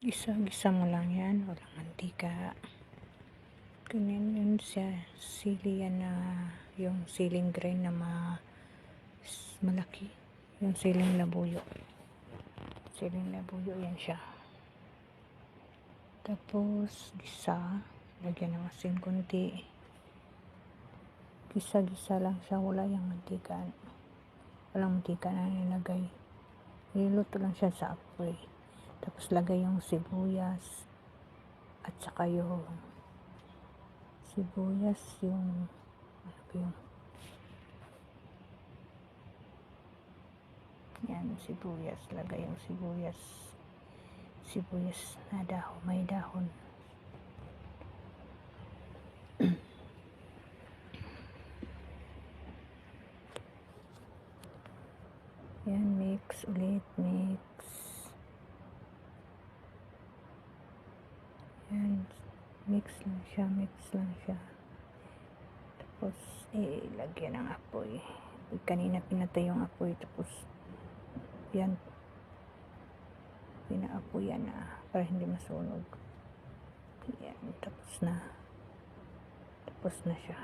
Gisa-gisa mo lang yan, walang mantika. Ganyan yun siya. Sili yan na, yung siling green na malaki. Yung siling labuyo. Siling labuyo yan siya. Tapos, gisa. Lagyan ng asin kunti. Gisa-gisa lang siya, wala yung mantika. Walang mantika na nilagay. Niluto lang siya sa apoy. Tapos lagay yung sibuyas at saka yung sibuyas, yung ano ba yung yan, sibuyas. Lagay yung sibuyas na dahon, may dahon. Yan, mix ulit, mix. Yan, mix lang siya. Tapos, ilagyan ng apoy. Kanina pinatay yung apoy, tapos, yan, pinaapoyan na, para hindi masunog. Yan, tapos na siya.